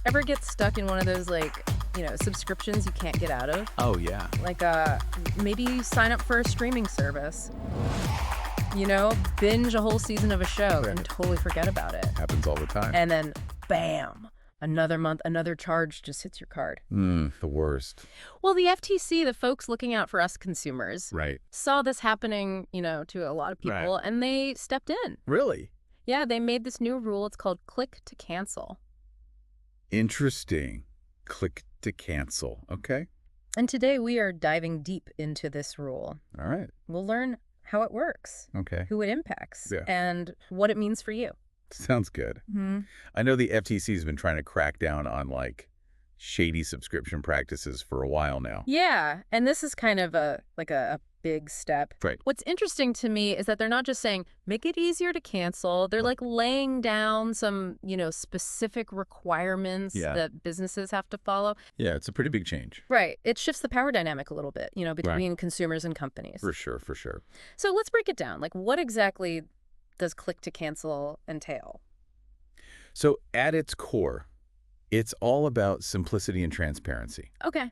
Ever get stuck in one of those, like, subscriptions you can't get out of? Oh, yeah. Like, maybe you sign up for a streaming service, binge a whole season of a show and Right. totally forget about it. Happens all the time. And then, bam, another month, another charge just hits your card. The worst. Well, the FTC, the folks looking out for us consumers, Right. saw this happening, to a lot of people, Right. and they stepped in. Really? Yeah, they made this new rule. It's called click to cancel. Interesting. Click to cancel. Okay. And today we are diving deep into this rule. All right. We'll learn how it works, Okay. who it impacts, Yeah. and what it means for you. Sounds good. I know the FTC has been trying to crack down on shady subscription practices for a while now. Yeah, and this is kind of a big step. Right. What's interesting to me is that they're not just saying, make it easier to cancel. They're laying down some, specific requirements Yeah. that businesses have to follow. Yeah, it's a pretty big change. Right. It shifts the power dynamic a little bit, between consumers and companies. For sure, for sure. So let's break it down. What exactly does click to cancel entail? So at its core, it's all about simplicity and transparency. Okay.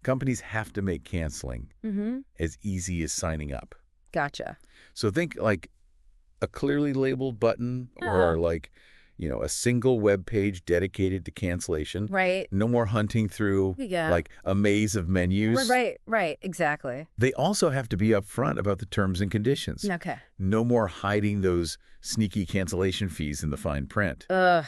Companies have to make canceling Mm-hmm. as easy as signing up. Gotcha. So think a clearly labeled button or a single web page dedicated to cancellation. Right. No more hunting through Yeah. a maze of menus. Right. Exactly. They also have to be upfront about the terms and conditions. Okay. No more hiding those sneaky cancellation fees in the fine print. Ugh.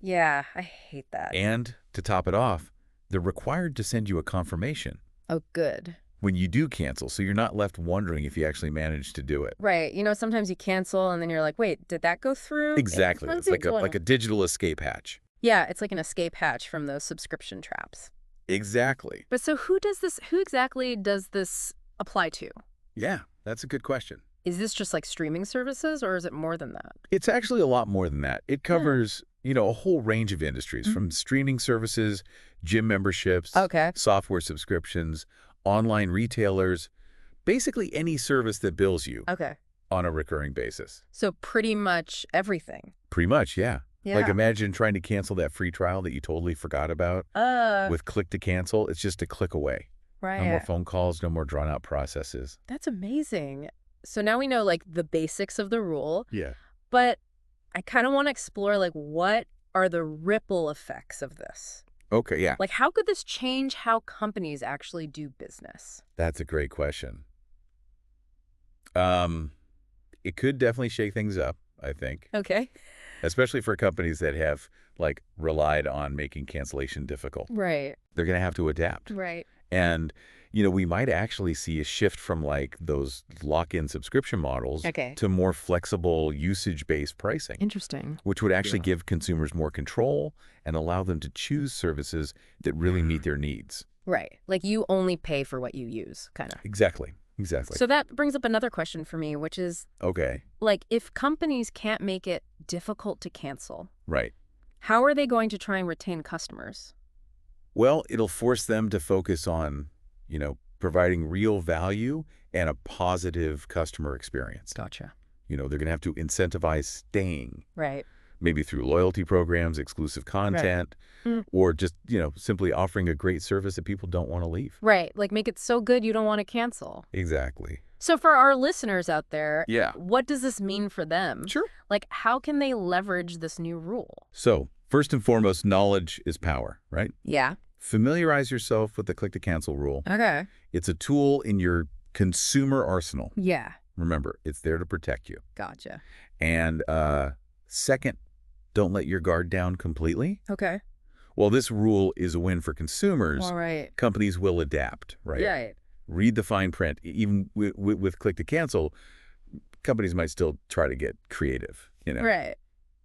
Yeah, I hate that. And to top it off, they're required to send you a confirmation Oh, good. when you do cancel, so you're not left wondering if you actually managed to do it. Right. Sometimes you cancel and then you're like, wait, did that go through? Exactly. It It's like seems a digital escape hatch. Yeah, it's like an escape hatch from those subscription traps. Exactly. But so who exactly does this apply to? Yeah, that's a good question. Is this just like streaming services or is it more than that? It's actually a lot more than that. It covers, a whole range of industries, from streaming services, gym memberships, Okay. software subscriptions, online retailers, basically any service that bills you Okay. on a recurring basis. So pretty much everything. Pretty much, yeah. Yeah. Imagine trying to cancel that free trial that you totally forgot about. With click to cancel, it's just a click away. No more right. phone calls, no more drawn-out processes. That's amazing. So now we know the basics of the rule, Yeah. but I kind of want to explore what are the ripple effects of this? Okay, yeah. How could this change how companies actually do business? That's a great question. It could definitely shake things up, I think, Okay. especially for companies that have relied on making cancellation difficult. Right. They're going to have to adapt. Right. And, we might actually see a shift from those lock-in subscription models Okay. to more flexible usage-based pricing, Interesting. which would actually give consumers more control and allow them to choose services that really meet their needs. Right. You only pay for what you use, kind of. Exactly. Exactly. So that brings up another question for me, which is, Okay. if companies can't make it difficult to cancel, Right. how are they going to try and retain customers? Well, it'll force them to focus on, providing real value and a positive customer experience. Gotcha. They're going to have to incentivize staying, Right. maybe through loyalty programs, exclusive content, or just, simply offering a great service that people don't want to leave. Right. Make it so good you don't want to cancel. Exactly. So for our listeners out there, Yeah. what does this mean for them? Sure. How can they leverage this new rule? So first and foremost, knowledge is power, right? Yeah. Familiarize yourself with the click to cancel rule. Okay. It's a tool in your consumer arsenal. Yeah. Remember, it's there to protect you. Gotcha. And second, don't let your guard down completely. Okay. While this rule is a win for consumers, All right. companies will adapt, right? Right. Read the fine print. Even with click to cancel, companies might still try to get creative, Right.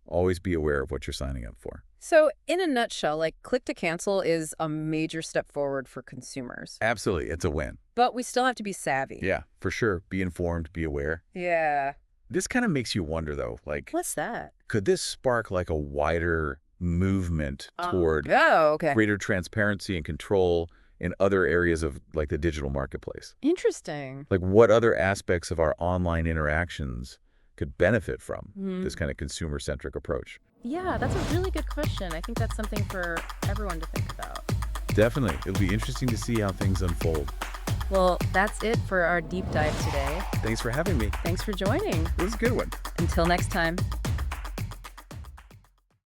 Always be aware of what you're signing up for. So in a nutshell, click to cancel is a major step forward for consumers. Absolutely. It's a win. But we still have to be savvy. Yeah, for sure. Be informed, be aware. Yeah. This kind of makes you wonder, though, What's that? could this spark a wider movement toward Oh, okay. greater transparency and control in other areas of the digital marketplace? Interesting. What other aspects of our online interactions could benefit from Mhm. this kind of consumer-centric approach? Yeah, that's a really good question. I think that's something for everyone to think about. Definitely. It'll be interesting to see how things unfold. Well, that's it for our deep dive today. Thanks for having me. Thanks for joining. It was a good one. Until next time.